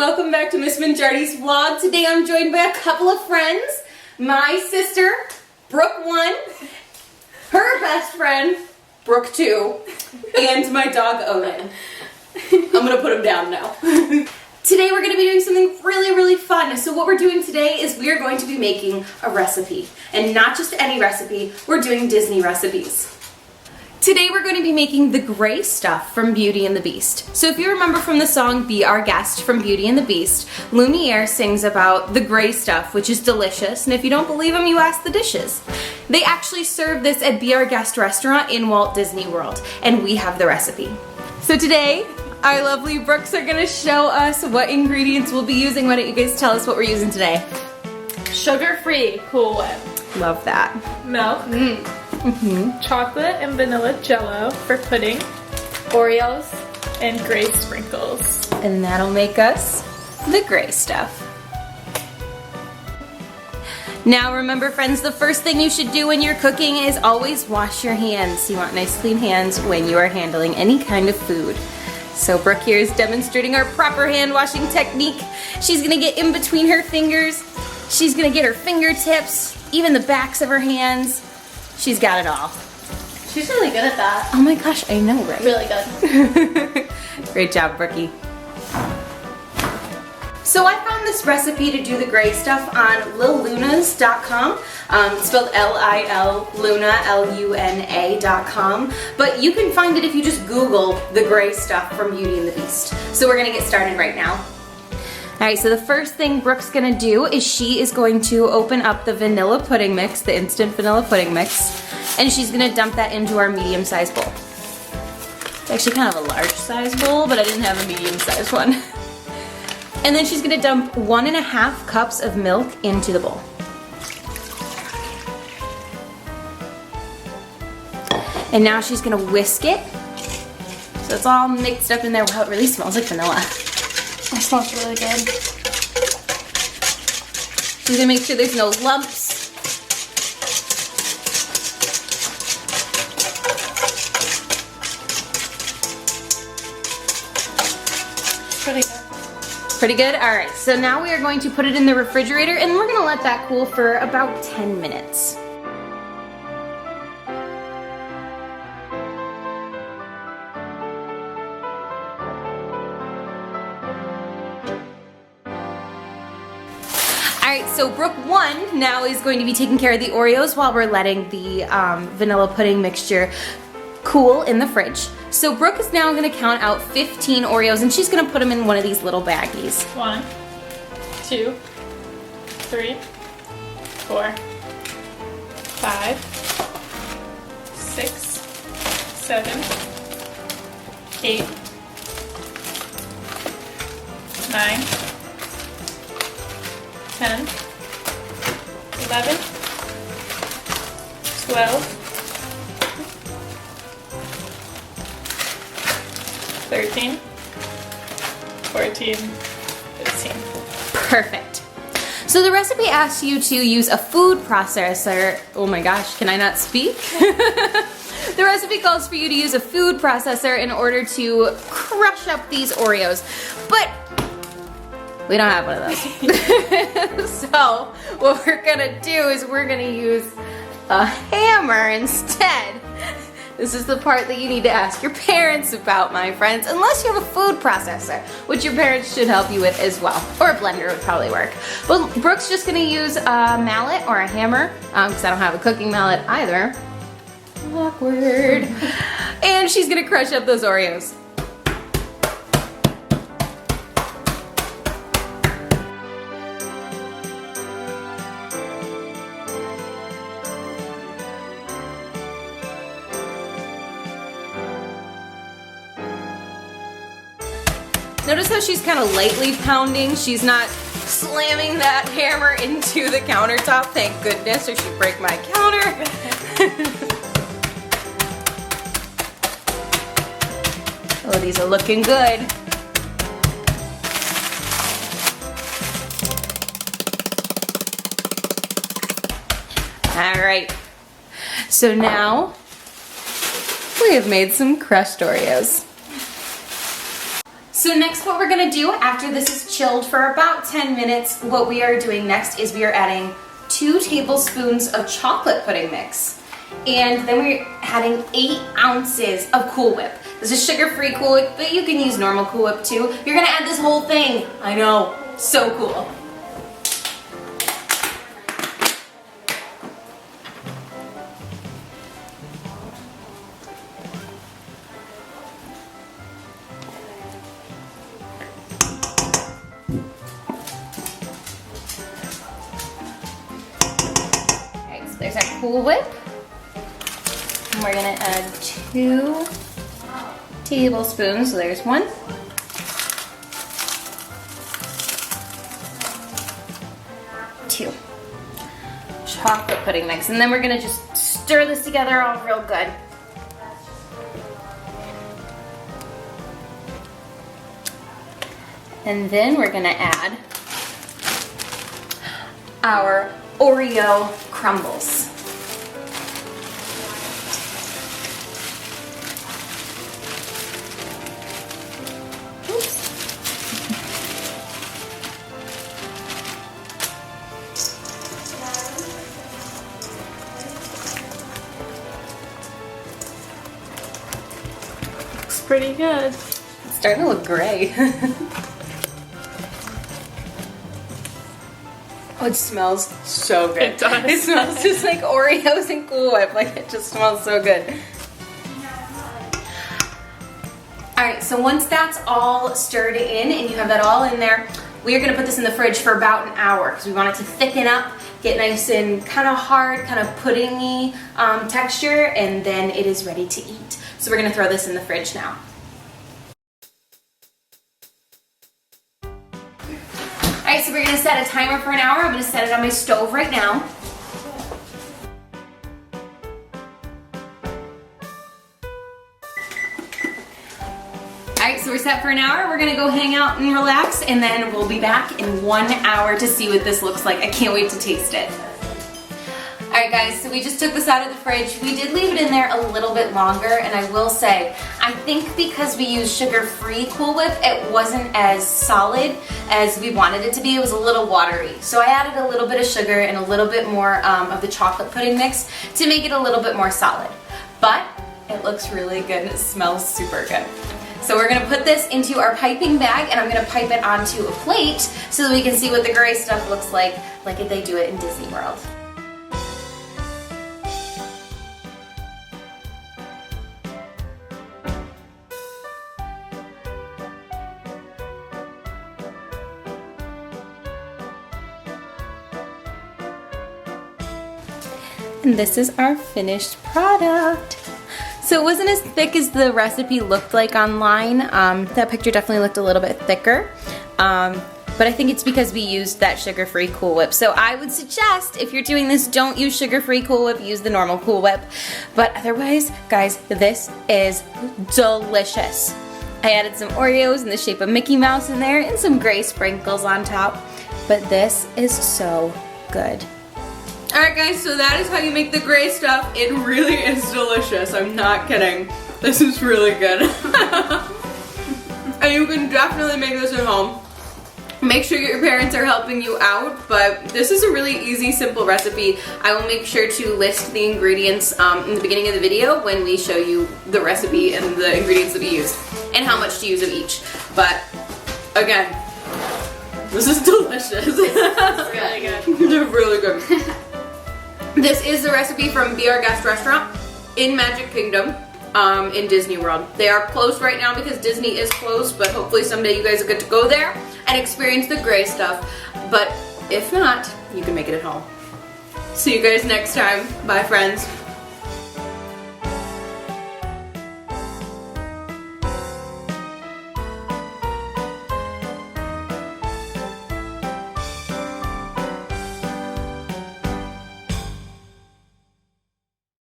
welcome back to Miss Mangiardi's vlog. Today I'm joined by a couple of friends. My sister, Brooke 1, her best friend, Brooke 2, and my dog Owen. I'm gonna put him down now. Today we're gonna be doing something really fun. So what we're doing today is we are going to be making a recipe. And not just any recipe, we're doing Disney recipes. Today we're going to be making the gray stuff from Beauty and the Beast. So if you remember from the song Be Our Guest from Beauty and the Beast, Lumiere sings about the gray stuff, which is delicious, and if you don't believe him, you ask the dishes. They actually serve this at Be Our Guest restaurant in Walt Disney World, and we have the recipe. So today, our lovely Brooks are gonna show us what ingredients we'll be using. Why don't you guys tell us what we're using today? Sugar-free Cool Whip. Love that. Milk. Chocolate and vanilla jello for pudding. Oreos and gray sprinkles. And that'll make us the gray stuff. Now remember friends, the first thing you should do when you're cooking is always wash your hands. You want nice clean hands when you are handling any kind of food. So Brooke here is demonstrating our proper hand washing technique. She's gonna get in between her fingers. She's gonna get her fingertips, even the backs of her hands. She's got it all. She's really good at that. Oh my gosh, I know, right? Really good. Great job, Brookie. So I found this recipe to do the gray stuff on lillunas.com. It's spelled L-I-L, Luna, L-U-N-A.com. But you can find it if you just Google the gray stuff from Beauty and the Beast. So we're gonna get started right now. Alright, so the first thing Brooke's gonna do is she is going to open up the vanilla pudding mix, the instant vanilla pudding mix, and she's gonna dump that into our medium-sized bowl. It's actually kind of a large-sized bowl, but I didn't have a medium-sized one. And then she's gonna dump 1.5 cups of milk into the bowl. And now she's gonna whisk it, so it's all mixed up in there. Wow, it really smells like vanilla. It smells really good. She's gonna make sure there's no lumps. Pretty good. Pretty good? Alright, so now we are going to put it in the refrigerator and we're gonna let that cool for about 10 minutes. Alright, so Brooke 1 now is going to be taking care of the Oreos while we're letting the vanilla pudding mixture cool in the fridge. So Brooke is now going to count out 15 Oreos and she's going to put them in one of these little baggies. 1, 2, 3, 4, 5, 6, 7, 8, 9, 10, 11, 12, 13, 14, 15. Perfect. So the recipe asks you to use a food processor. Oh my gosh, can I not speak? The recipe calls for you to use a food processor in order to crush up these Oreos. But we don't have one of those. So what we're gonna do is we're gonna use a hammer instead. This is the part that you need to ask your parents about, my friends, unless you have a food processor, which your parents should help you with as well. Or a blender would probably work. But Brooke's just gonna use a mallet or a hammer, because I don't have a cooking mallet either. Awkward. And she's gonna crush up those Oreos. Notice how she's kind of lightly pounding. She's not slamming that hammer into the countertop, thank goodness, or she'd break my counter. Oh, these are looking good. All right, so now we have made some crushed Oreos. So next what we're gonna do after this is chilled for about 10 minutes, what we are doing next is we are adding 2 tablespoons of chocolate pudding mix. And then we're adding 8 ounces of Cool Whip. This is sugar-free Cool Whip, but you can use normal Cool Whip too. You're gonna add this whole thing. I know, so cool. Okay, so there's our Cool Whip. And we're gonna add 2 tablespoons, so there's 1. 2. Chocolate pudding mix. And then we're gonna just stir this together all real good. And then we're gonna add our Oreo crumbles. Looks pretty good. It's starting to look gray. Oh, it smells so good. It does. It smells just like Oreos and Cool Whip. Like, it just smells so good. Alright, so once that's all stirred in and you have that all in there, we are going to put this in the fridge for about an hour because we want it to thicken up, get nice and kind of hard, kind of puddingy texture, and then it is ready to eat. So we're going to throw this in the fridge now. Alright, so we're going to set a timer for an hour. I'm going to set it on my stove right now. Alright, so we're set for an hour. We're going to go hang out and relax, and then we'll be back in 1 hour to see what this looks like. I can't wait to taste it. Alright guys, so we just took this out of the fridge. We did leave it in there a little bit longer, and I will say, I think because we used sugar-free Cool Whip, it wasn't as solid as we wanted it to be. It was a little watery. So I added a little bit of sugar and a little bit more of the chocolate pudding mix to make it a little bit more solid. But it looks really good and it smells super good. So we're going to put this into our piping bag, and I'm going to pipe it onto a plate so that we can see what the gray stuff looks like if they do it in Disney World. And this is our finished product. So it wasn't as thick as the recipe looked like online. That picture definitely looked a little bit thicker. But I think it's because we used that sugar-free Cool Whip. So I would suggest, if you're doing this, don't use sugar-free Cool Whip, use the normal Cool Whip. But otherwise, guys, this is delicious. I added some Oreos in the shape of Mickey Mouse in there and some gray sprinkles on top. But this is so good. Alright guys, so that is how you make the gray stuff. It really is delicious. I'm not kidding. This is really good. And you can definitely make this at home. Make sure your parents are helping you out, but this is a really easy, simple recipe. I will make sure to list the ingredients in the beginning of the video when we show you the recipe and the ingredients that we use and how much to use of each. But again, this is delicious. It's really good. They're really good. This is the recipe from Be Our Guest Restaurant in Magic Kingdom in Disney World. They are closed right now because Disney is closed, but hopefully someday you guys will get to go there and experience the gray stuff. But if not, you can make it at home. See you guys next time. Bye, friends.